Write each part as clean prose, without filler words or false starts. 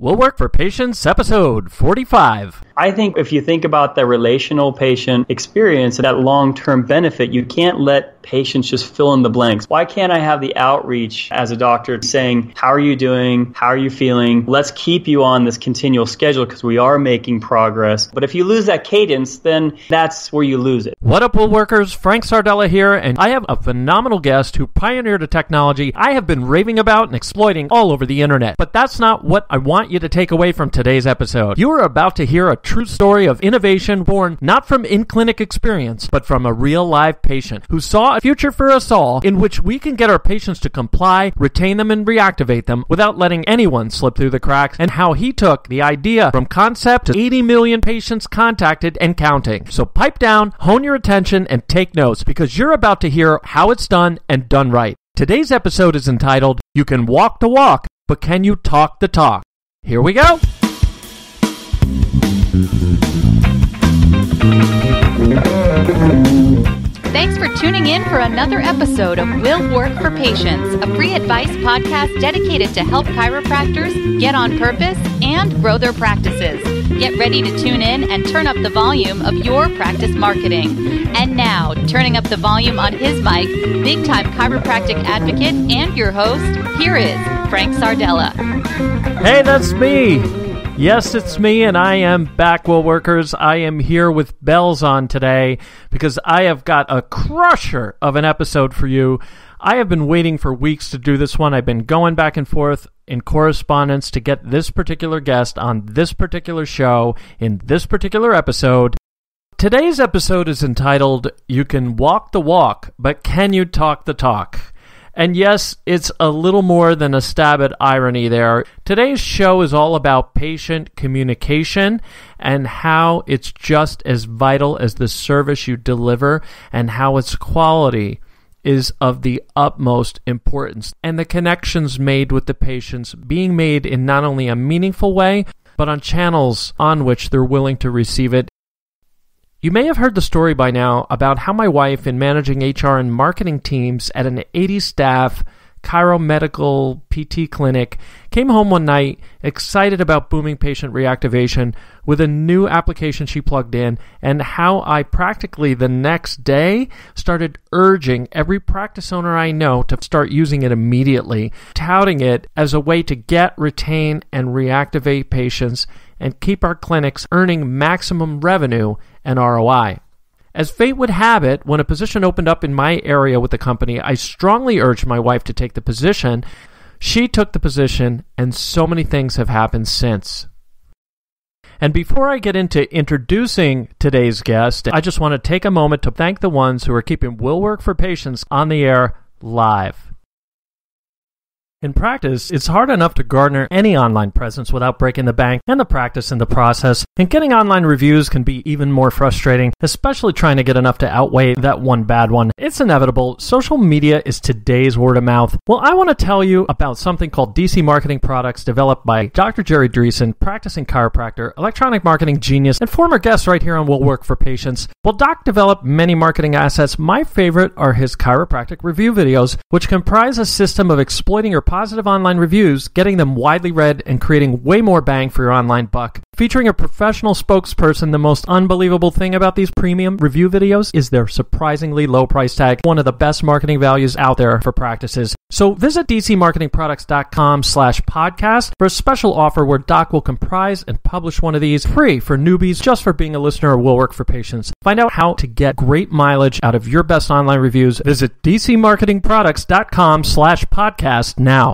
We'll Work for Patients, episode 45. I think if you think about the relational patient experience, that long-term benefit, you can't let patients just fill in the blanks. Why can't I have the outreach as a doctor saying, how are you doing? How are you feeling? Let's keep you on this continual schedule because we are making progress. But if you lose that cadence, then that's where you lose it. What up, Will Workers? Frank Sardella here, and I have a phenomenal guest who pioneered a technology I have been raving about and exploiting all over the internet. But that's not what I want you to take away from today's episode. You are about to hear a true story of innovation born not from in-clinic experience, but from a real live patient who saw a future for us all in which we can get our patients to comply, retain them, and reactivate them without letting anyone slip through the cracks, and how he took the idea from concept to 80 million patients contacted and counting. So pipe down, hone your attention, and take notes because you're about to hear how it's done and done right. Today's episode is entitled, You Can Walk the Walk, but Can You Talk the Talk? Here we go. Thanks for tuning in for another episode of Will Work for Patients, a free advice podcast dedicated to help chiropractors get on purpose and grow their practices. Get ready to tune in and turn up the volume of your practice marketing. And now, turning up the volume on his mic, big-time chiropractic advocate and your host, here is Frank Sardella. Hey, that's me. Yes, it's me, and I am back, Will Workers. I am here with bells on today because I have got a crusher of an episode for you. I have been waiting for weeks to do this one. I've been going back and forth in correspondence to get this particular guest on this particular show in this particular episode. Today's episode is entitled, You Can Walk the Walk, but Can You Talk the Talk? And yes, it's a little more than a stab at irony there. Today's show is all about patient communication and how it's just as vital as the service you deliver and how its quality is of the utmost importance. And the connections made with the patients being made in not only a meaningful way, but on channels on which they're willing to receive it. You may have heard the story by now about how my wife, in managing HR and marketing teams at an 80-staff chiromedical PT clinic, came home one night excited about booming patient reactivation with a new application she plugged in, and how I practically the next day started urging every practice owner I know to start using it immediately, touting it as a way to get, retain, and reactivate patients and keep our clinics earning maximum revenue and ROI. As fate would have it, when a position opened up in my area with the company, I strongly urged my wife to take the position. She took the position, and so many things have happened since. And before I get into introducing today's guest, I just want to take a moment to thank the ones who are keeping Will Work for Patients on the air live. In practice, it's hard enough to garner any online presence without breaking the bank and the practice in the process, and getting online reviews can be even more frustrating, especially trying to get enough to outweigh that one bad one. It's inevitable. Social media is today's word of mouth. Well, I want to tell you about something called DC Marketing Products developed by Dr. Jerry Dreesen, practicing chiropractor, electronic marketing genius, and former guest right here on Will Work for Patients. Well, Doc developed many marketing assets. My favorite are his chiropractic review videos, which comprise a system of exploiting your positive online reviews, getting them widely read, and creating way more bang for your online buck. Featuring a professional spokesperson, the most unbelievable thing about these premium review videos is their surprisingly low price tag, one of the best marketing values out there for practices. So visit dcmarketingproducts.com/podcast for a special offer where Doc will comprise and publish one of these free for newbies just for being a listener of Will Work for Patients. Find out how to get great mileage out of your best online reviews. Visit dcmarketingproducts.com/podcast now.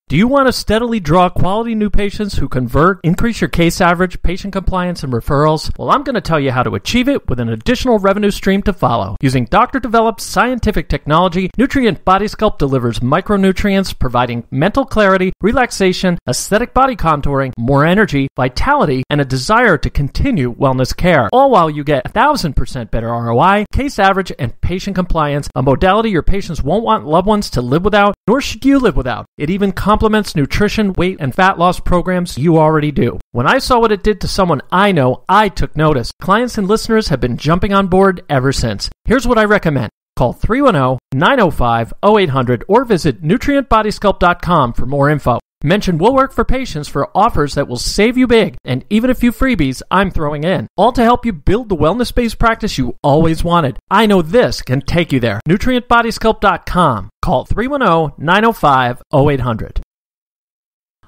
Do you want to steadily draw quality new patients who convert, increase your case average, patient compliance, and referrals? Well, I'm going to tell you how to achieve it with an additional revenue stream to follow. Using doctor-developed scientific technology, Nutrient Body Sculpt delivers micronutrients, providing mental clarity, relaxation, aesthetic body contouring, more energy, vitality, and a desire to continue wellness care. All while you get 1,000% better ROI, case average, and patient compliance, a modality your patients won't want loved ones to live without, nor should you live without. It even complements nutrition, weight, and fat loss programs you already do. When I saw what it did to someone I know, I took notice. Clients and listeners have been jumping on board ever since. Here's what I recommend. Call 310-905-0800 or visit nutrientbodysculpt.com for more info. Mention Will Work for Patients for offers that will save you big, and even a few freebies I'm throwing in, all to help you build the wellness-based practice you always wanted. I know this can take you there. nutrientbodysculpt.com. Call 310-905-0800.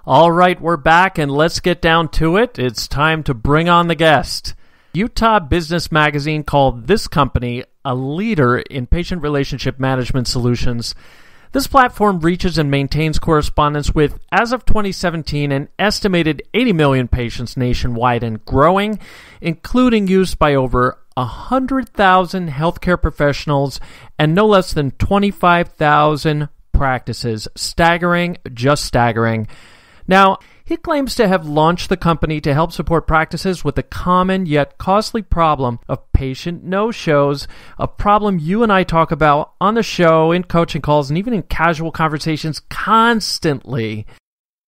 All right, we're back, and let's get down to it. It's time to bring on the guest. Utah Business Magazine called this company a leader in patient relationship management solutions. This platform reaches and maintains correspondence with, as of 2017, an estimated 80 million patients nationwide and growing, including use by over 100,000 healthcare professionals and no less than 25,000 practices. Staggering, just staggering. Now, he claims to have launched the company to help support practices with the common yet costly problem of patient no-shows, a problem you and I talk about on the show, in coaching calls, and even in casual conversations constantly.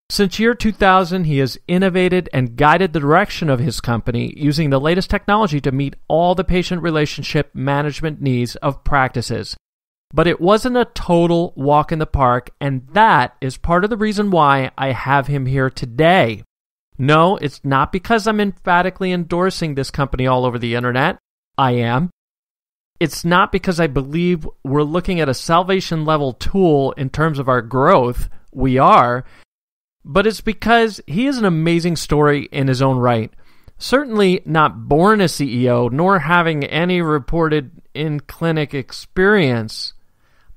Since year 2000, he has innovated and guided the direction of his company using the latest technology to meet all the patient relationship management needs of practices. But it wasn't a total walk in the park, and that is part of the reason why I have him here today. No, it's not because I'm emphatically endorsing this company all over the internet. I am. It's not because I believe we're looking at a salvation level tool in terms of our growth. We are. But it's because he is an amazing story in his own right. Certainly not born a CEO, nor having any reported in-clinic experience,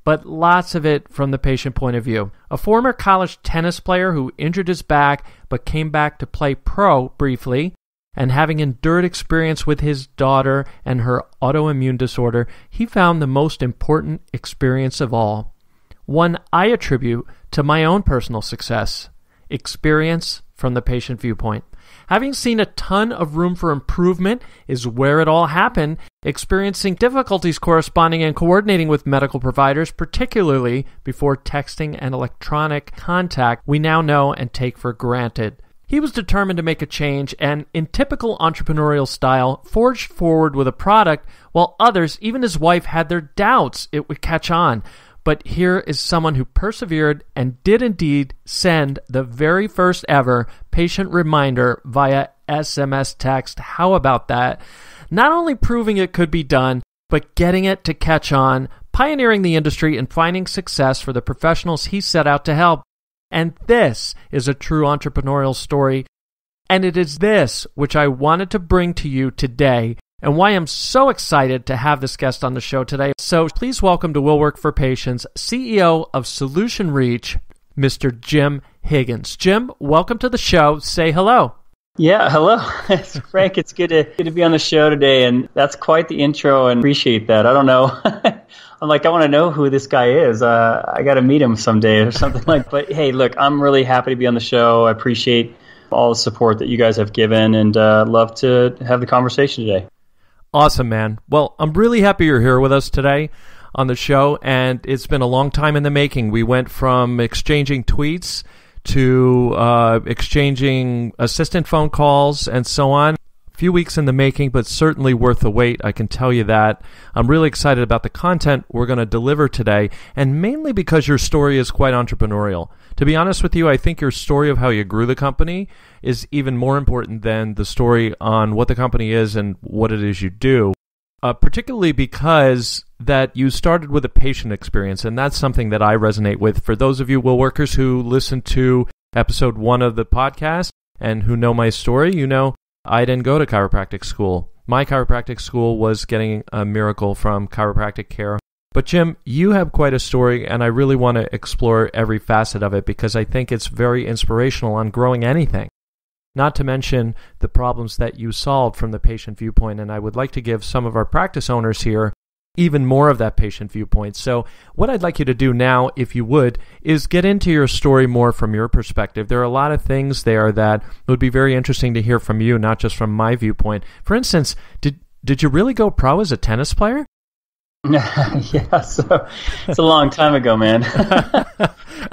but lots of it from the patient point of view. A former college tennis player who injured his back but came back to play pro briefly, and having endured experience with his daughter and her autoimmune disorder, he found the most important experience of all. One I attribute to my own personal success: experience from the patient viewpoint. Having seen a ton of room for improvement is where it all happened, experiencing difficulties corresponding and coordinating with medical providers, particularly before texting and electronic contact we now know and take for granted. He was determined to make a change and, in typical entrepreneurial style, forged forward with a product while others, even his wife, had their doubts it would catch on. But here is someone who persevered and did indeed send the very first ever patient reminder via SMS text. How about that? Not only proving it could be done, but getting it to catch on, pioneering the industry and finding success for the professionals he set out to help. And this is a true entrepreneurial story. And it is this which I wanted to bring to you today, and why I'm so excited to have this guest on the show today. So please welcome to Will Work for Patients, CEO of SolutionReach, Mr. Jim Higgins. Jim, welcome to the show. Say hello. Yeah, hello. Frank, it's good to be on the show today, and that's quite the intro, and appreciate that. I don't know. I'm like, I want to know who this guy is. I got to meet him someday or something like. But hey, look, I'm really happy to be on the show. I appreciate all the support that you guys have given, and love to have the conversation today. Awesome, man. Well, I'm really happy you're here with us today on the show, and it's been a long time in the making. We went from exchanging tweets to exchanging assistant phone calls and so on. A few weeks in the making, but certainly worth the wait, I can tell you that. I'm really excited about the content we're going to deliver today, and mainly because your story is quite entrepreneurial. To be honest with you, I think your story of how you grew the company is even more important than the story on what the company is and what it is you do, particularly because that you started with a patient experience, and that's something that I resonate with. For those of you Will Workers who listen to episode 1 of the podcast and who know my story, you know I didn't go to chiropractic school. My chiropractic school was getting a miracle from chiropractic care. But Jim, you have quite a story, and I really want to explore every facet of it because I think it's very inspirational on growing anything. Not to mention the problems that you solved from the patient viewpoint, and I would like to give some of our practice owners here even more of that patient viewpoint. So what I'd like you to do now, if you would, is get into your story more from your perspective. There are a lot of things there that would be very interesting to hear from you, not just from my viewpoint. For instance, did you really go pro as a tennis player? Yeah, so it's a long time ago, man.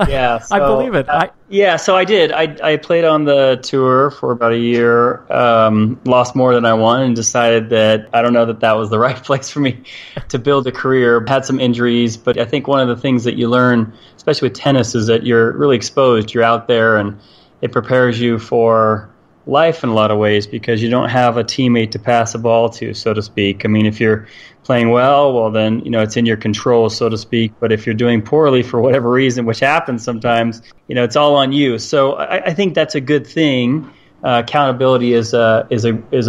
Yeah, so, I believe it. So I did. I played on the tour for about a year, lost more than I won, and decided that I don't know that was the right place for me to build a career. Had some injuries, but I think one of the things that you learn, especially with tennis, is that you're really exposed. You're out there, and it prepares you for life in a lot of ways because you don't have a teammate to pass a ball to, so to speak. I mean, if you're playing well, then, it's in your control, so to speak. But if you're doing poorly for whatever reason, which happens sometimes, it's all on you. So I think that's a good thing. Accountability is a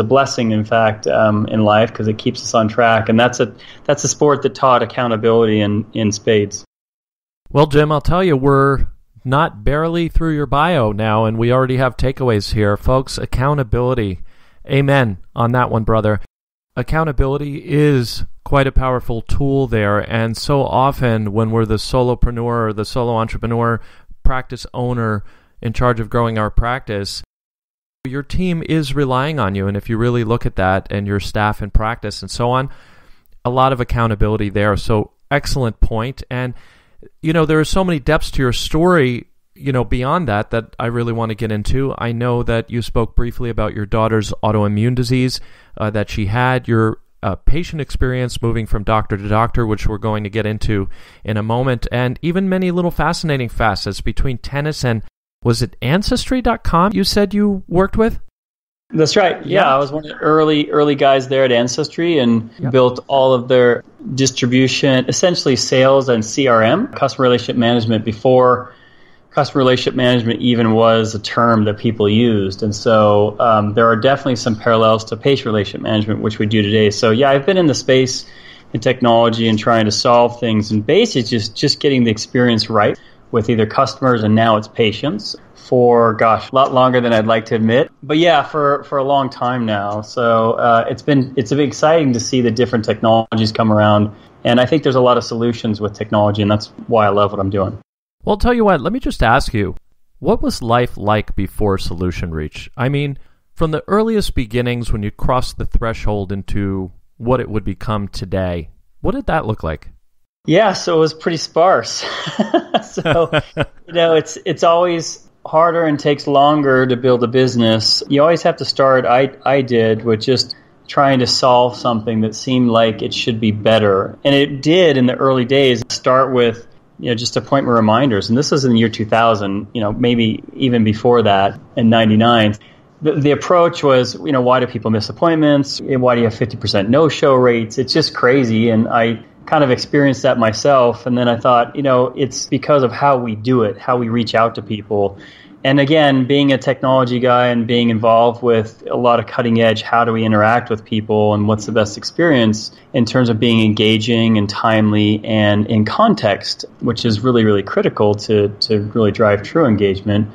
blessing, in fact, in life because it keeps us on track. And that's a sport that taught accountability in spades. Well, Jim, I'll tell you, we're not barely through your bio now, and we already have takeaways here. Folks, accountability. Amen on that one, brother. Accountability is quite a powerful tool there, and so often when we're the solopreneur or the solo entrepreneur, practice owner in charge of growing our practice, your team is relying on you, and if you really look at that and your staff in practice and so on, a lot of accountability there. So excellent point. And there are so many depths to your story, beyond that I really want to get into. I know that you spoke briefly about your daughter's autoimmune disease that she had, your patient experience moving from doctor to doctor, which we're going to get into in a moment, and even many little fascinating facets between tennis and, was it Ancestry.com you said you worked with? That's right. Yeah, I was one of the early guys there at Ancestry and built all of their distribution, essentially sales and CRM, customer relationship management, before customer relationship management even was a term that people used. And so there are definitely some parallels to patient relationship management, which we do today. So yeah, I've been in the space in technology and trying to solve things, and basically just getting the experience right with either customers and now it's patients for, a lot longer than I'd like to admit. But yeah, for a long time now. So it's been exciting to see the different technologies come around. And I think there's a lot of solutions with technology, and that's why I love what I'm doing. Well, I'll tell you what, let me just ask you, what was life like before SolutionReach? I mean, from the earliest beginnings when you crossed the threshold into what it would become today, what did that look like? Yeah, so it was pretty sparse. So, it's always harder and takes longer to build a business. You always have to start, I did, with just trying to solve something that seemed like it should be better. And it did in the early days start with, just appointment reminders. And this was in the year 2000, maybe even before that in 99. The approach was, why do people miss appointments? Why do you have 50% no-show rates? It's just crazy. And I kind of experienced that myself. And then I thought, it's because of how we do it, how we reach out to people. And again, being a technology guy and being involved with a lot of cutting edge, how do we interact with people and what's the best experience in terms of being engaging and timely and in context, which is really, really critical to really drive true engagement.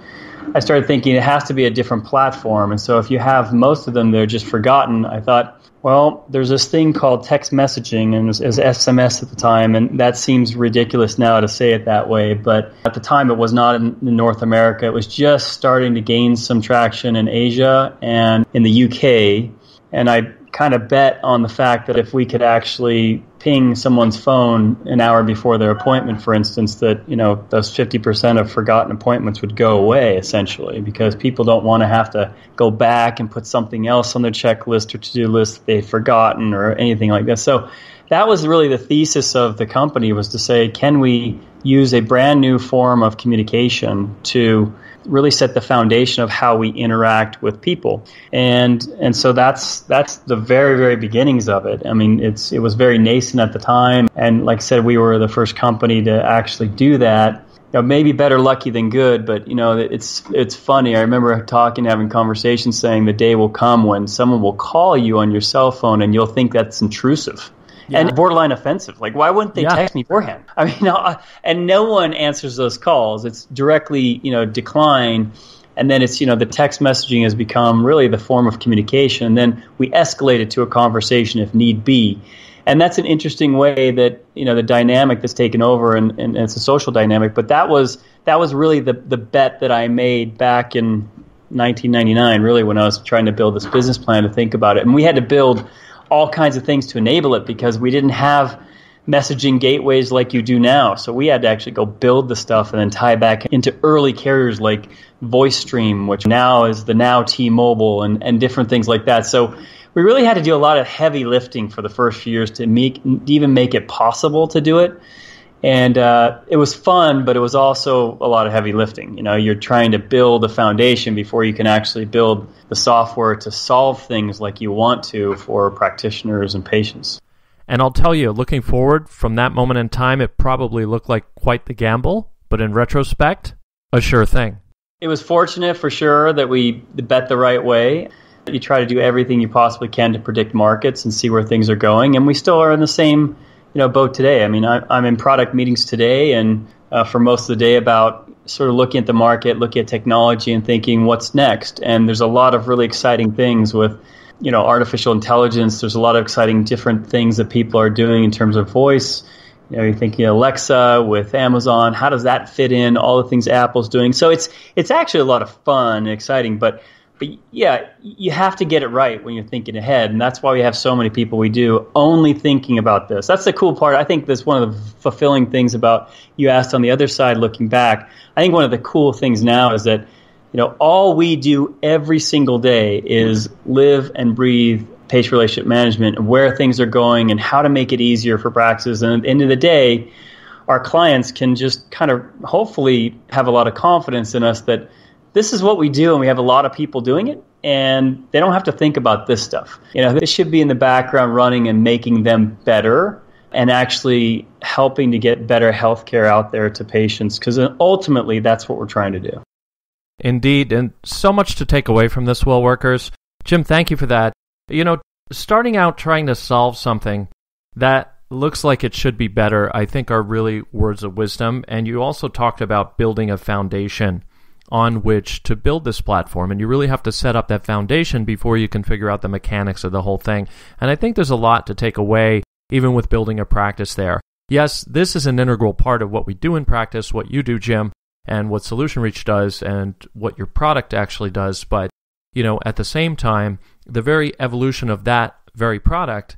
I started thinking it has to be a different platform. And so if you have most of them, they're just forgotten. I thought, well, there's this thing called text messaging, and it was SMS at the time, and that seems ridiculous now to say it that way. But at the time, it was not in North America. It was just starting to gain some traction in Asia and in the UK. And I kind of bet on the fact that if we could actually ping someone's phone an hour before their appointment, for instance, that, those 50% of forgotten appointments would go away, essentially, because people don't want to have to go back and put something else on their checklist or to-do list that they've forgotten or anything like that. So that was really the thesis of the company, was to say, can we use a brand new form of communication to really set the foundation of how we interact with people. And so that's the very, very beginnings of it. I mean, it was very nascent at the time. And like I said, we were the first company to actually do that. Maybe better lucky than good, but it's funny. I remember having conversations saying the day will come when someone will call you on your cell phone and you'll think that's intrusive. Yeah. And borderline offensive. Like, why wouldn't they text me beforehand? I mean, and no one answers those calls. It's directly, decline. And then it's, the text messaging has become really the form of communication. And then we escalate it to a conversation if need be. And that's an interesting way that, the dynamic that's taken over, and it's a social dynamic. But that was really the bet that I made back in 1999, really, when I was trying to build this business plan to think about it. And we had to build all kinds of things to enable it because we didn't have messaging gateways like you do now. So we had to actually go build the stuff and then tie back into early carriers like VoiceStream, which now is the now T-Mobile, and different things like that. So we really had to do a lot of heavy lifting for the first few years to even make it possible to do it. And it was fun, but it was also a lot of heavy lifting. You're trying to build a foundation before you can actually build the software to solve things like you want to for practitioners and patients. And I'll tell you, looking forward from that moment in time, it probably looked like quite the gamble, but in retrospect, a sure thing. It was fortunate for sure that we bet the right way. You try to do everything you possibly can to predict markets and see where things are going, and we still are in the same boat today. I mean, I'm in product meetings today and for most of the day about sort of looking at the market, looking at technology and thinking what's next. And there's a lot of really exciting things with, artificial intelligence. There's a lot of exciting different things that people are doing in terms of voice. You're thinking Alexa with Amazon. How does that fit in? All the things Apple's doing. So it's actually a lot of fun and exciting, but yeah, you have to get it right when you're thinking ahead, and that's why we have so many people we do only thinking about this. That's the cool part. I think that's one of the fulfilling things about, you asked on the other side looking back, I think one of the cool things now is that, all we do every single day is live and breathe patient relationship management and where things are going and how to make it easier for practices. And at the end of the day, our clients can just kind of hopefully have a lot of confidence in us that this is what we do, and we have a lot of people doing it, and they don't have to think about this stuff. This should be in the background running and making them better and actually helping to get better healthcare out there to patients, because ultimately that's what we're trying to do. Indeed, and so much to take away from this, Well Workers. Jim, thank you for that. Starting out trying to solve something that looks like it should be better, I think are really words of wisdom. And you also talked about building a foundation on which to build this platform, and you really have to set up that foundation before you can figure out the mechanics of the whole thing. And I think there's a lot to take away, even with building a practice there. Yes, this is an integral part of what we do in practice, what you do, Jim, and what SolutionReach does, and what your product actually does. But, at the same time, the very evolution of that very product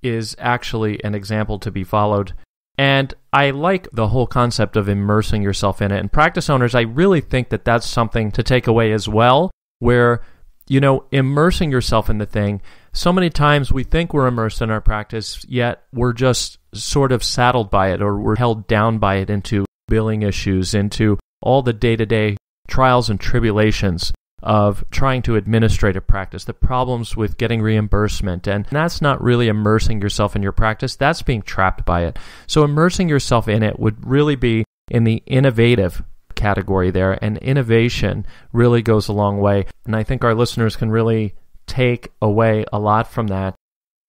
is actually an example to be followed. And I like the whole concept of immersing yourself in it. And practice owners, I really think that that's something to take away as well, where, immersing yourself in the thing. So many times we think we're immersed in our practice, yet we're just sort of saddled by it, or we're held down by it into billing issues, into all the day-to-day trials and tribulations of trying to administrate a practice, the problems with getting reimbursement, and that's not really immersing yourself in your practice, that's being trapped by it. So immersing yourself in it would really be in the innovative category there, and innovation really goes a long way, and I think our listeners can really take away a lot from that.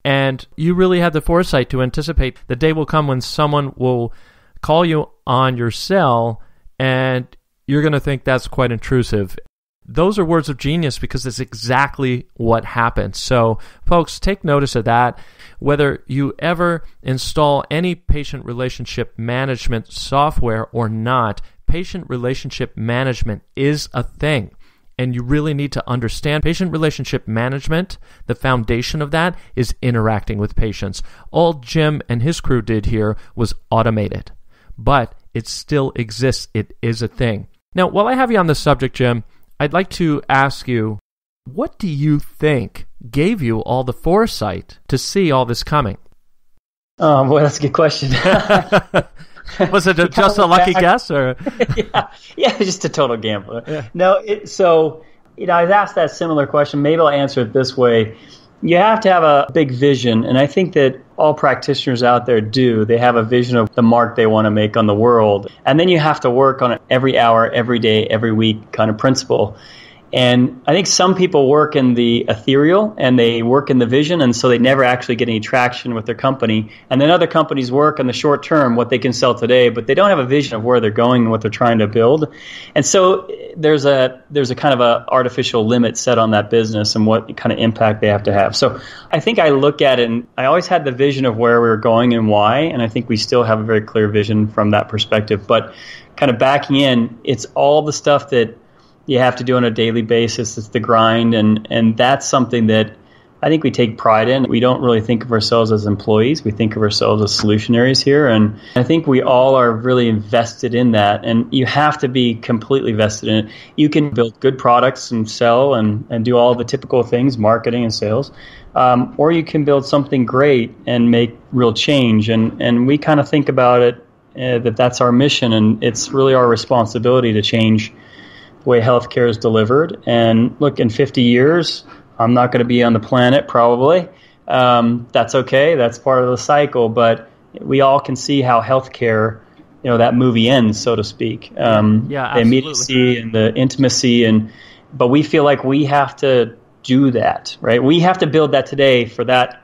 And you really had the foresight to anticipate the day will come when someone will call you on your cell, and you're going to think that's quite intrusive. Those are words of genius, because it's exactly what happens. So, folks, take notice of that. Whether you ever install any patient relationship management software or not, patient relationship management is a thing. And you really need to understand patient relationship management. The foundation of that is interacting with patients. All Jim and his crew did here was automate it. But it still exists. It is a thing. Now, while I have you on this subject, Jim, I'd like to ask you, what do you think gave you all the foresight to see all this coming? Boy, that's a good question. Was it just a lucky guess, or? Yeah, just a total gambler. Yeah. No, I was asked that similar question. Maybe I'll answer it this way. You have to have a big vision, and I think that all practitioners out there do. They have a vision of the mark they want to make on the world, and then you have to work on it every hour, every day, every week kind of principle. And I think some people work in the ethereal and they work in the vision, and so they never actually get any traction with their company. And then other companies work in the short term, what they can sell today, but they don't have a vision of where they're going and what they're trying to build. And so there's a kind of a artificial limit set on that business and what kind of impact they have to have. So I think I look at it, and I always had the vision of where we were going and why, and I think we still have a very clear vision from that perspective. But kind of backing in, it's all the stuff that you have to do on a daily basis. It's the grind, and that's something that I think we take pride in. We don't really think of ourselves as employees. We think of ourselves as solutionaries here. And I think we all are really invested in that. And you have to be completely vested in it. You can build good products and sell and do all the typical things, marketing and sales. Or you can build something great and make real change. And we kind of think about it that's our mission. And it's really our responsibility to change the way healthcare is delivered. And look, in 50 years, I'm not going to be on the planet probably. That's okay. That's part of the cycle. But we all can see how healthcare, that movie ends, so to speak. The immediacy and the intimacy. But we feel like we have to do that, right? We have to build that today for that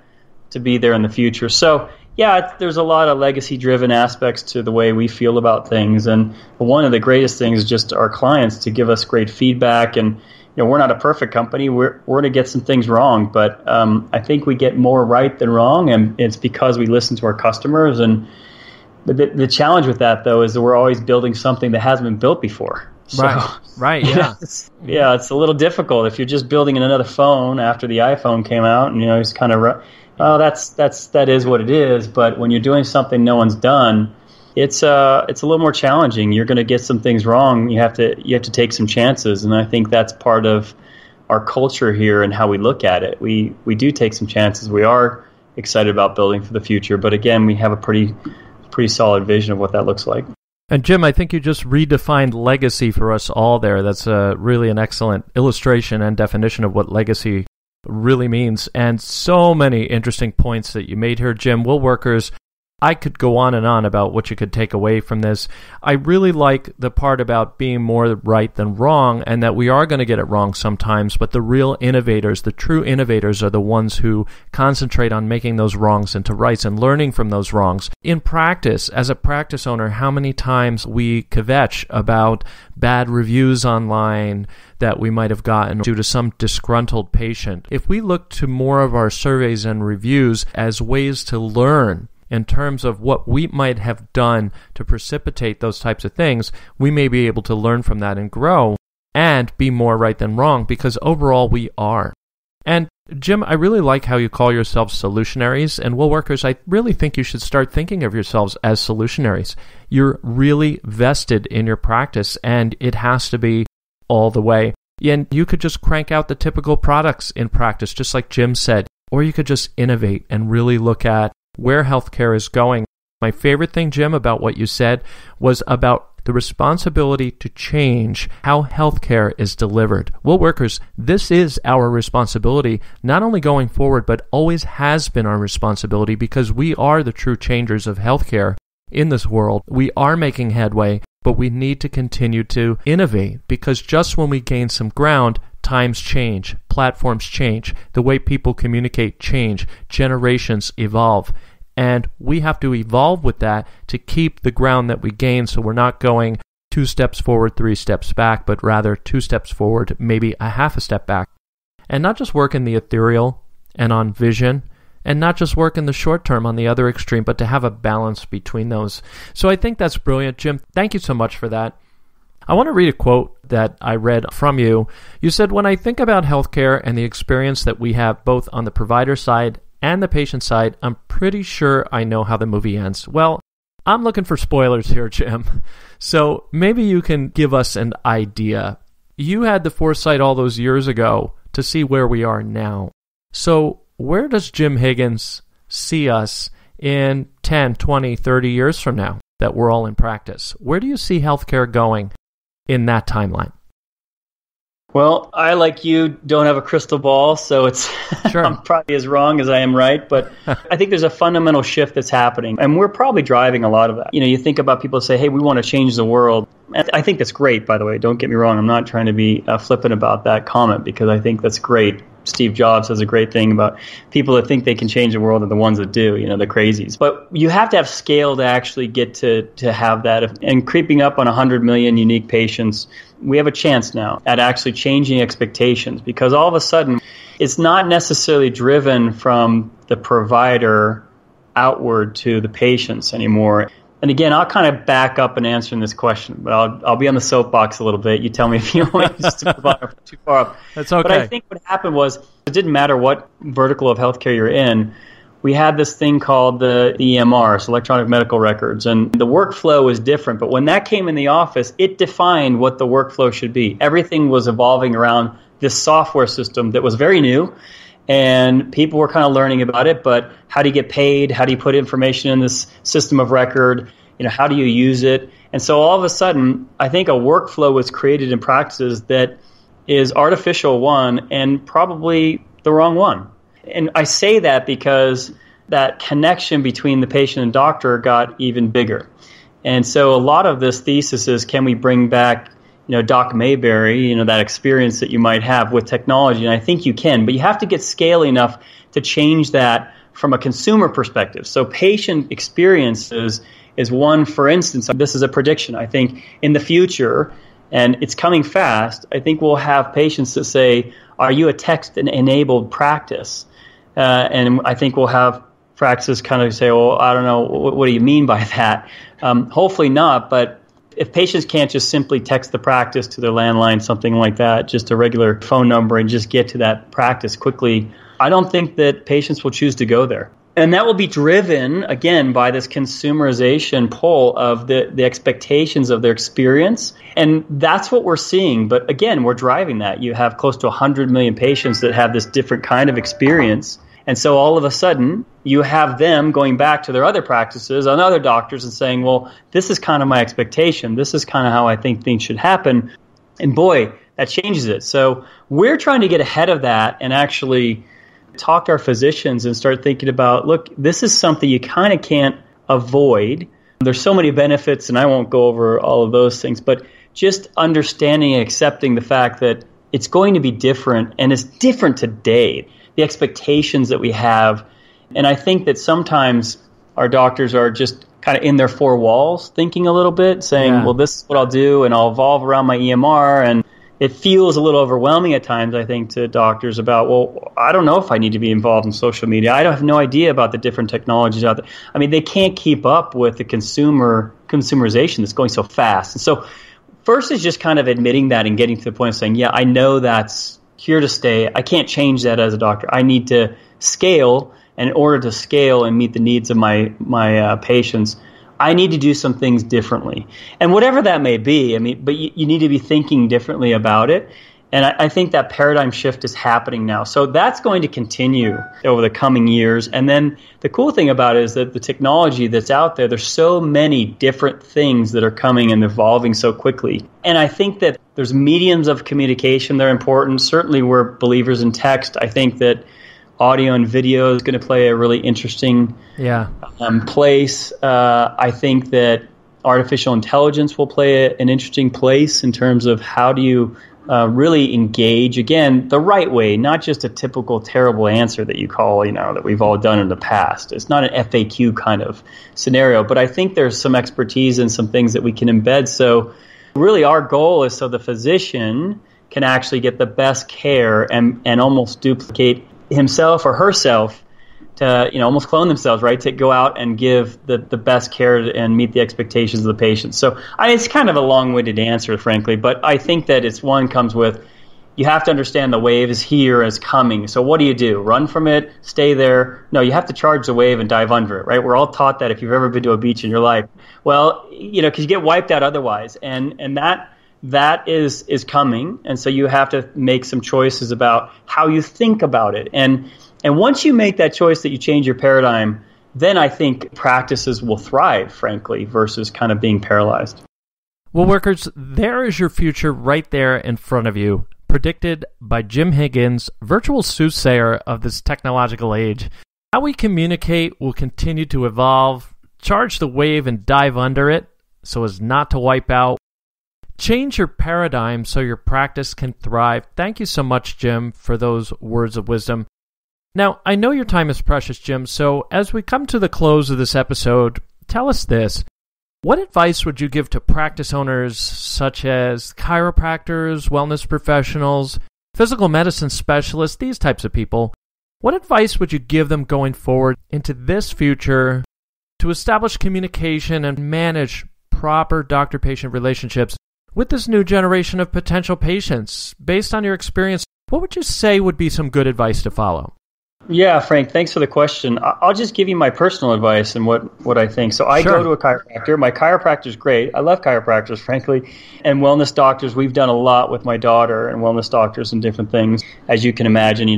to be there in the future. So, there's a lot of legacy-driven aspects to the way we feel about things. And one of the greatest things is just our clients to give us great feedback. And, we're not a perfect company. We're going to get some things wrong. But I think we get more right than wrong. And it's because we listen to our customers. And the challenge with that, though, is that we're always building something that hasn't been built before. So, right, yeah. It's a little difficult. If you're just building another phone after the iPhone came out and, it's kind of... that is what it is. But when you're doing something no one's done, it's a little more challenging. You're going to get some things wrong. You have to take some chances, and I think that's part of our culture here and how we look at it. We do take some chances. We are excited about building for the future, but again, we have a pretty solid vision of what that looks like. And Jim, I think you just redefined legacy for us all there. That's really an excellent illustration and definition of what legacy really means, and so many interesting points that you made here, Jim. Will workers, I could go on and on about what you could take away from this. I really like the part about being more right than wrong, and that we are going to get it wrong sometimes, but the real innovators, the true innovators, are the ones who concentrate on making those wrongs into rights and learning from those wrongs. In practice, as a practice owner, how many times we kvetch about bad reviews online that we might have gotten due to some disgruntled patient. If we look to more of our surveys and reviews as ways to learn in terms of what we might have done to precipitate those types of things, we may be able to learn from that and grow and be more right than wrong, because overall we are. And Jim, I really like how you call yourselves solutionaries, and Will workers, I really think you should start thinking of yourselves as solutionaries. You're really vested in your practice, and it has to be all the way. And you could just crank out the typical products in practice, just like Jim said, or you could just innovate and really look at where healthcare is going. My favorite thing, Jim, about what you said was about the responsibility to change how healthcare is delivered. Will workers, this is our responsibility, not only going forward, but always has been our responsibility, because we are the true changers of healthcare in this world. We are making headway, but we need to continue to innovate, because just when we gain some ground, times change, platforms change, the way people communicate change, generations evolve. And we have to evolve with that to keep the ground that we gain, so we're not going 2 steps forward, 3 steps back, but rather 2 steps forward, maybe a half a step back. And not just work in the ethereal and on vision, and not just work in the short term on the other extreme, but to have a balance between those. So I think that's brilliant, Jim. Thank you so much for that. I want to read a quote that I read from you. You said, "When I think about healthcare and the experience that we have both on the provider side and the patient side, I'm pretty sure I know how the movie ends." Well, I'm looking for spoilers here, Jim. So maybe you can give us an idea. You had the foresight all those years ago to see where we are now. So where does Jim Higgins see us in 10, 20, 30 years from now that we're all in practice? Where do you see healthcare going in that timeline? Well, I, like you, don't have a crystal ball, so it's Sure. I'm probably as wrong as I am right, but I think there's a fundamental shift that's happening, and we're probably driving a lot of that. You think about people say, hey, we want to change the world. And I think that's great, by the way. Don't get me wrong. I'm not trying to be flippant about that comment, because I think that's great. Steve Jobs says a great thing about people that think they can change the world are the ones that do, the crazies. But you have to have scale to actually get to have that. And creeping up on 100 million unique patients, we have a chance now at actually changing expectations, because all of a sudden it's not necessarily driven from the provider outward to the patients anymore. And again, I'll kind of back up and answer this question, but I'll be on the soapbox a little bit. You tell me if you want me just to move on too far up. That's okay. But I think what happened was it didn't matter what vertical of healthcare you're in. We had this thing called the EMR, so electronic medical records, and the workflow was different. But when that came in the office, it defined what the workflow should be. Everything was evolving around this software system that was very new. And people were kind of learning about it, but how do you get paid? How do you put information in this system of record? How do you use it? And so all of a sudden, I think a workflow was created in practices that is artificial one and probably the wrong one. And I say that because that connection between the patient and doctor got even bigger. And so a lot of this thesis is, can we bring back Doc Mayberry, that experience that you might have with technology, and I think you can, but you have to get scale enough to change that from a consumer perspective. So patient experiences is one, for instance, this is a prediction. I think in the future, and it's coming fast, I think we'll have patients that say, are you a text-enabled practice? And I think we'll have practices kind of say, well, I don't know, what do you mean by that? Hopefully not, but if patients can't just simply text the practice to their landline, something like that, just a regular phone number, and just get to that practice quickly, I don't think that patients will choose to go there. And that will be driven, again, by this consumerization pull of the expectations of their experience. And that's what we're seeing. But again, we're driving that. You have close to 100 million patients that have this different kind of experience. And so all of a sudden, you have them going back to their other practices on other doctors and saying, well, this is kind of my expectation. This is kind of how I think things should happen. And boy, that changes it. So we're trying to get ahead of that and actually talk to our physicians and start thinking about, look, this is something you kind of can't avoid. There's so many benefits, and I won't go over all of those things, but just understanding and accepting the fact that it's going to be different, and it's different today. The expectations that we have. And I think that sometimes our doctors are just kind of in their four walls thinking a little bit, saying, well, this is what I'll do, and I'll evolve around my EMR. And it feels a little overwhelming at times, I think, to doctors about, well, I don't know if I need to be involved in social media. I have no idea about the different technologies out there. I mean, they can't keep up with the consumerization that's going so fast. And so first is just kind of admitting that and getting to the point of saying, yeah, I know that's here to stay. I can't change that as a doctor. I need to scale, and in order to scale and meet the needs of my patients, I need to do some things differently. And whatever that may be, I mean, but you need to be thinking differently about it. And I think that paradigm shift is happening now. So that's going to continue over the coming years. And then the cool thing about it is that the technology that's out there, there's so many different things that are coming and evolving so quickly. And I think that there's mediums of communication that are important. Certainly we're believers in text. I think that audio and video is going to play a really interesting place. I think that artificial intelligence will play an interesting place in terms of how do you really engage, again, the right way, not just a typical terrible answer that you call, that we've all done in the past. It's not an FAQ kind of scenario, but I think there's some expertise and some things that we can embed. So really our goal is so the physician can actually get the best care and almost duplicate himself or herself to, almost clone themselves, right, to go out and give the best care and meet the expectations of the patient. So it's kind of a long-winded answer, frankly, but I think that comes with, you have to understand the wave is here, is coming. So what do? Run from it? Stay there? No, you have to charge the wave and dive under it, right? We're all taught that if you've ever been to a beach in your life. Well, because you get wiped out otherwise. And that is coming. And so you have to make some choices about how you think about it. And once you make that choice that you change your paradigm, then I think practices will thrive, frankly, versus kind of being paralyzed. Well, workers, there is your future right there in front of you, predicted by Jim Higgins, virtual soothsayer of this technological age. How we communicate will continue to evolve. Charge the wave and dive under it so as not to wipe out. Change your paradigm so your practice can thrive. Thank you so much, Jim, for those words of wisdom. Now, I know your time is precious, Jim, so as we come to the close of this episode, tell us this. What advice would you give to practice owners such as chiropractors, wellness professionals, physical medicine specialists, these types of people? What advice would you give them going forward into this future to establish communication and manage proper doctor-patient relationships with this new generation of potential patients? Based on your experience, what would you say would be some good advice to follow? Yeah, Frank, thanks for the question. I'll just give you my personal advice and what I think. So I go to a chiropractor. My chiropractor is great. I love chiropractors, frankly. And wellness doctors, we've done a lot with my daughter and wellness doctors and different things. As you can imagine,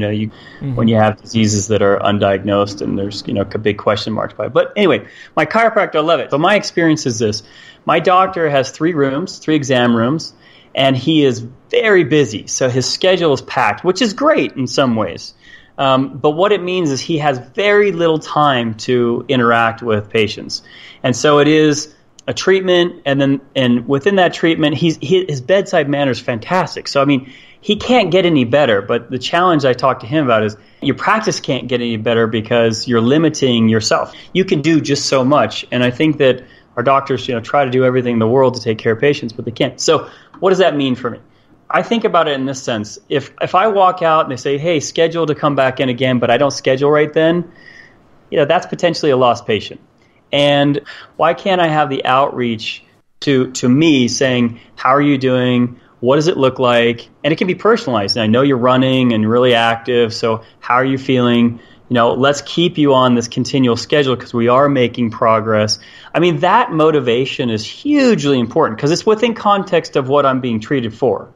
when you have diseases that are undiagnosed and there's, big question marks by it. But anyway, my chiropractor, I love it. So my experience is this. My doctor has 3 exam rooms, and he is very busy. So his schedule is packed, which is great in some ways. But what it means is he has very little time to interact with patients. And so it is a treatment, and within that treatment, his bedside manner is fantastic. So, he can't get any better. But the challenge I talked to him about is your practice can't get any better because you're limiting yourself. You can do just so much. And I think that our doctors, try to do everything in the world to take care of patients, but they can't. So what does that mean for me? I think about it in this sense. If I walk out and they say, hey, schedule to come back in again, but I don't schedule right then, that's potentially a lost patient. And why can't I have the outreach to me saying, how are you doing? What does it look like? And it can be personalized. And I know you're running and really active, so how are you feeling? Let's keep you on this continual schedule because we are making progress. That motivation is hugely important because it's within context of what I'm being treated for.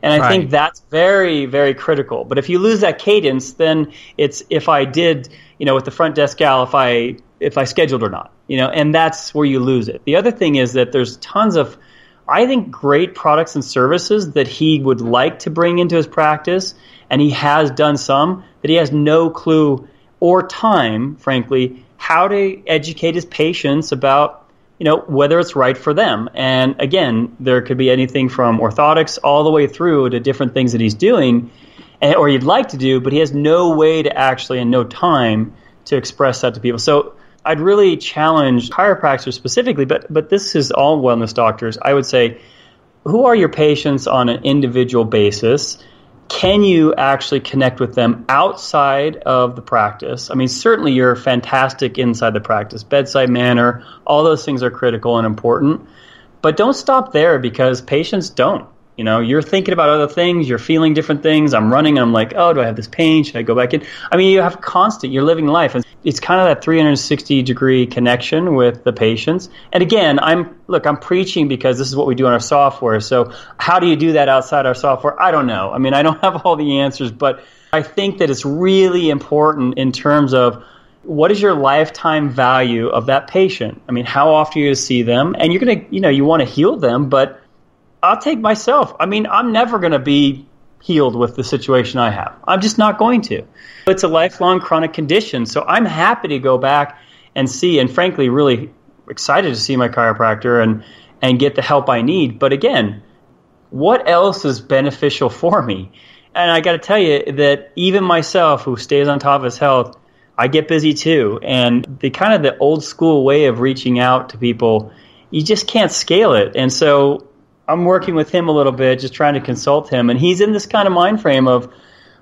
And I think that's very, very critical. But if you lose that cadence, then it's if I did, with the front desk gal, if I scheduled or not, and that's where you lose it. The other thing is that there's tons of, I think, great products and services that he would like to bring into his practice, and he has done some, that he has no clue or time, frankly, how to educate his patients about, whether it's right for them. And again, there could be anything from orthotics all the way through to different things that he's doing or he'd like to do, but he has no way to actually and no time to express that to people. So I'd really challenge chiropractors specifically, but this is all wellness doctors. I would say, who are your patients on an individual basis? Can you actually connect with them outside of the practice? Certainly you're fantastic inside the practice. Bedside manner, all those things are critical and important. But don't stop there because patients don't. You're thinking about other things. You're feeling different things. I'm running and I'm like, oh, do I have this pain? Should I go back in? You have you're living life. And it's kind of that 360-degree connection with the patients. And again, I'm preaching because this is what we do in our software. So how do you do that outside our software? I don't know. I don't have all the answers, but I think that it's really important in terms of what is your lifetime value of that patient? How often are you going to see them? And you're going to, you want to heal them, but I'll take myself. I'm never going to be healed with the situation I have. I'm just not going to. It's a lifelong chronic condition. So I'm happy to go back and see, and frankly, really excited to see my chiropractor and get the help I need. But again, what else is beneficial for me? And I got to tell you that even myself, who stays on top of his health, I get busy too. And the old school way of reaching out to people, you just can't scale it. And so I'm working with him a little bit, just trying to consult him. And he's in this kind of mind frame of,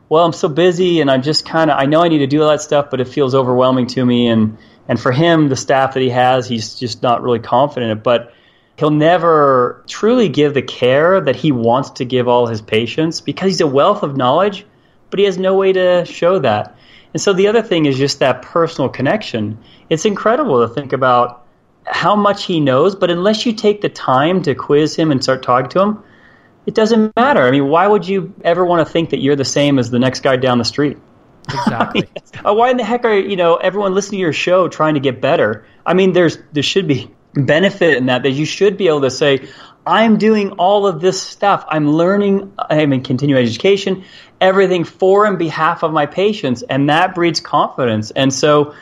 well, I'm so busy and I'm just I know I need to do all that stuff, but it feels overwhelming to me. And for him, the staff that he has, he's just not really confident in it. But he'll never truly give the care that he wants to give all his patients because he's a wealth of knowledge, but he has no way to show that. And so the other thing is just that personal connection. It's incredible to think about how much he knows, but unless you take the time to quiz him and start talking to him, it doesn't matter. Why would you ever want to think that you're the same as the next guy down the street? Exactly. Why in the heck are everyone listening to your show trying to get better? There should be benefit in that you should be able to say, I'm doing all of this stuff. I'm learning, I'm in continuing education, everything for and behalf of my patients, and that breeds confidence. And so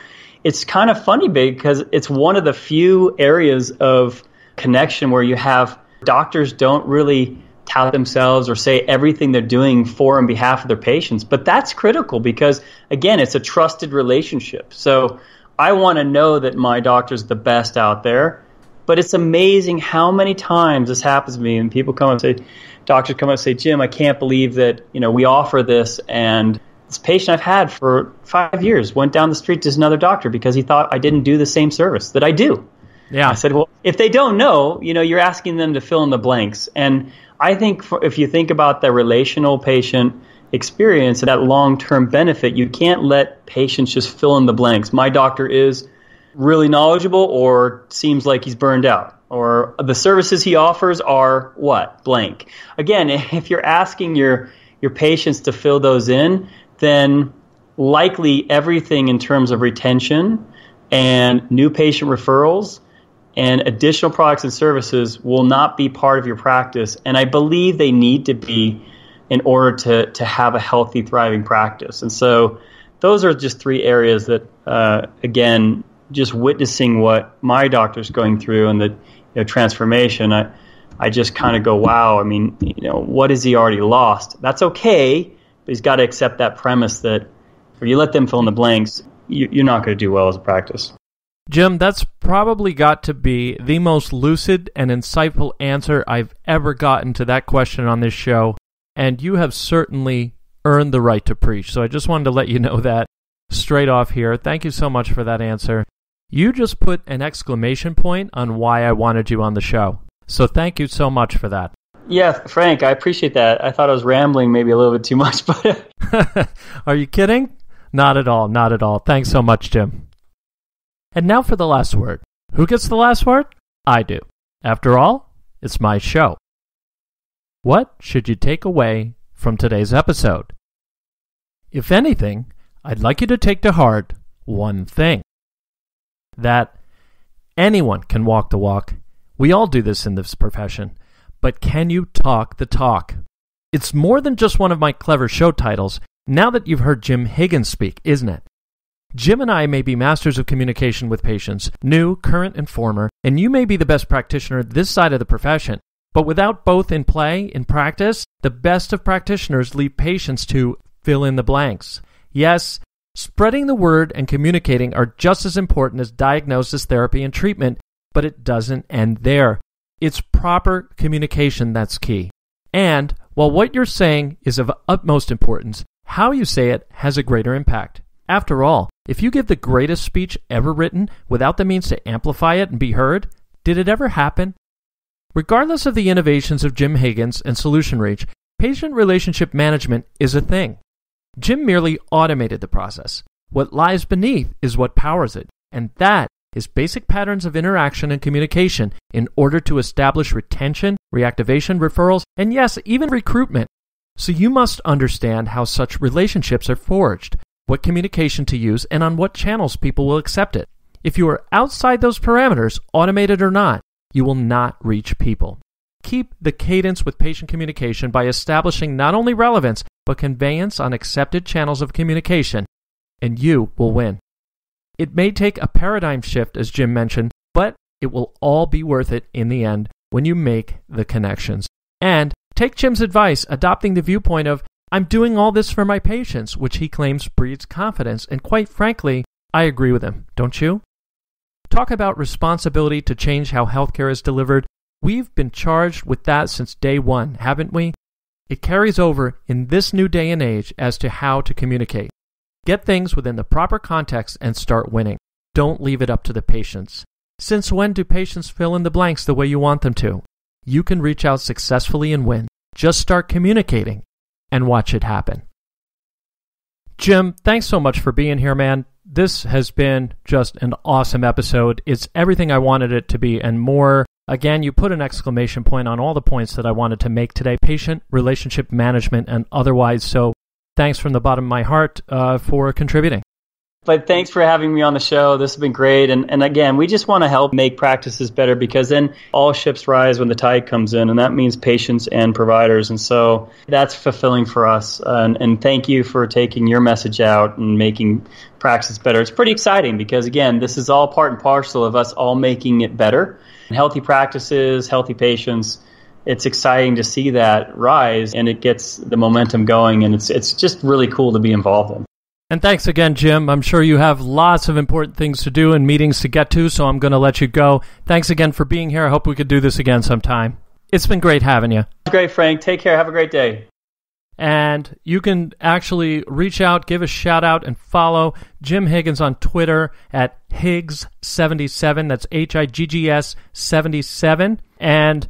it's kind of funny because it's one of the few areas of connection where you have doctors don't really tout themselves or say everything they're doing for and behalf of their patients. But that's critical because, again, it's a trusted relationship. So I want to know that my doctor's the best out there. But it's amazing how many times this happens to me and doctors come up and say, Jim, I can't believe that, we offer this and This patient I've had for 5 years went down the street to another doctor because he thought I didn't do the same service that I do. Yeah. I said, well, if they don't know, you're asking them to fill in the blanks. And I think if you think about the relational patient experience, that long-term benefit, you can't let patients just fill in the blanks. My doctor is really knowledgeable or seems like he's burned out, or the services he offers are what? Blank. Again, if you're asking your patients to fill those in, then likely everything in terms of retention and new patient referrals and additional products and services will not be part of your practice. And I believe they need to be in order to have a healthy, thriving practice. And so those are just three areas that, again, just witnessing what my doctor's going through and the transformation, I just kind of go, wow, I mean, what has he already lost? That's okay, but he's got to accept that premise that if you let them fill in the blanks, you're not going to do well as a practice. Jim, that's probably got to be the most lucid and insightful answer I've ever gotten to that question on this show, and you have certainly earned the right to preach. So I just wanted to let you know that straight off here. Thank you so much for that answer. You just put an exclamation point on why I wanted you on the show. So thank you so much for that. Yeah, Frank, I appreciate that. I thought I was rambling maybe a little bit too much, but Are you kidding? Not at all, not at all. Thanks so much, Jim. And now for the last word. Who gets the last word? I do. After all, it's my show. What should you take away from today's episode? If anything, I'd like you to take to heart one thing. That anyone can walk the walk. We all do this in this profession. But can you talk the talk? It's more than just one of my clever show titles, now that you've heard Jim Higgins speak, isn't it? Jim and I may be masters of communication with patients, new, current, and former, and you may be the best practitioner this side of the profession. But without both in play, in practice, the best of practitioners leave patients to fill in the blanks. Yes, spreading the word and communicating are just as important as diagnosis, therapy, and treatment, but it doesn't end there. It's proper communication that's key. And while what you're saying is of utmost importance, how you say it has a greater impact. After all, if you give the greatest speech ever written without the means to amplify it and be heard, did it ever happen? Regardless of the innovations of Jim Higgins and SolutionReach, patient relationship management is a thing. Jim merely automated the process. What lies beneath is what powers it, and that is basic patterns of interaction and communication in order to establish retention, reactivation, referrals, and yes, even recruitment. So you must understand how such relationships are forged, what communication to use, and on what channels people will accept it. If you are outside those parameters, automated or not, you will not reach people. Keep the cadence with patient communication by establishing not only relevance, but conveyance on accepted channels of communication, and you will win. It may take a paradigm shift, as Jim mentioned, but it will all be worth it in the end when you make the connections. And take Jim's advice, adopting the viewpoint of, I'm doing all this for my patients, which he claims breeds confidence, and quite frankly, I agree with him, don't you? Talk about responsibility to change how healthcare is delivered. We've been charged with that since day one, haven't we? It carries over in this new day and age as to how to communicate. Get things within the proper context and start winning. Don't leave it up to the patients. Since when do patients fill in the blanks the way you want them to? You can reach out successfully and win. Just start communicating and watch it happen. Jim, thanks so much for being here, man. This has been just an awesome episode. It's everything I wanted it to be and more. Again, you put an exclamation point on all the points that I wanted to make today. Patient, relationship management, and otherwise. So thanks from the bottom of my heart for contributing. But thanks for having me on the show. This has been great. And again, we just want to help make practices better because then all ships rise when the tide comes in, and that means patients and providers. And so that's fulfilling for us. And thank you for taking your message out and making practice better. It's pretty exciting because, again, this is all part and parcel of us all making it better. And healthy practices, healthy patients, it's exciting to see that rise, and it gets the momentum going, and it's just really cool to be involved in. And thanks again, Jim. I'm sure you have lots of important things to do and meetings to get to, so I'm going to let you go. Thanks again for being here. I hope we could do this again sometime. It's been great having you. Great, Frank. Take care. Have a great day. And you can actually reach out, give a shout out, and follow Jim Higgins on Twitter at Higgs77. That's Higgs 77. And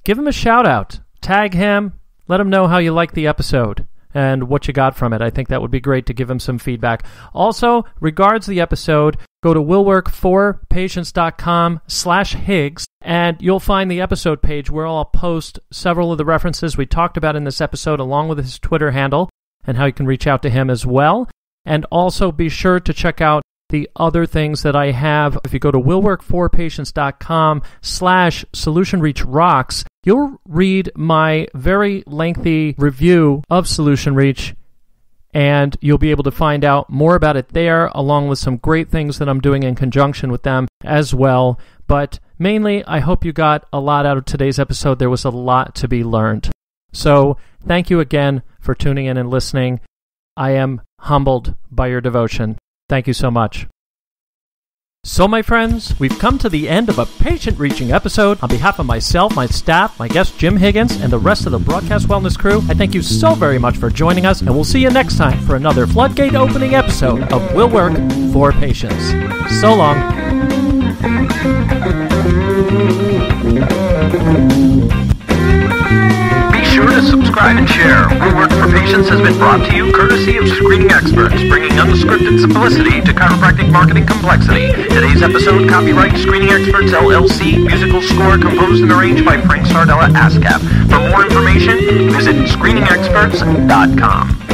give him a shout out. Tag him. Let him know how you like the episode and what you got from it. I think that would be great to give him some feedback. Also, regards the episode, go to willwork4patients.com/Higgs, and you'll find the episode page where I'll post several of the references we talked about in this episode, along with his Twitter handle and how you can reach out to him as well. And also be sure to check out the other things that I have. If you go to willwork4patients.com/SolutionReach you'll read my very lengthy review of SolutionReach, and you'll be able to find out more about it there, along with some great things that I'm doing in conjunction with them as well. But mainly, I hope you got a lot out of today's episode. There was a lot to be learned. So thank you again for tuning in and listening. I am humbled by your devotion. Thank you so much. So, my friends, we've come to the end of a patient-reaching episode. On behalf of myself, my staff, my guest Jim Higgins, and the rest of the Broadcast Wellness crew, I thank you so very much for joining us, and we'll see you next time for another floodgate-opening episode of Will Work for Patients. So long. Be sure to subscribe and share. Will Work for Patients has been brought to you courtesy of Screening Experts, bringing unscripted simplicity to chiropractic marketing complexity. Today's episode, copyright Screening Experts LLC, musical score composed and arranged by Frank Sardella ASCAP. For more information, visit screeningexperts.com.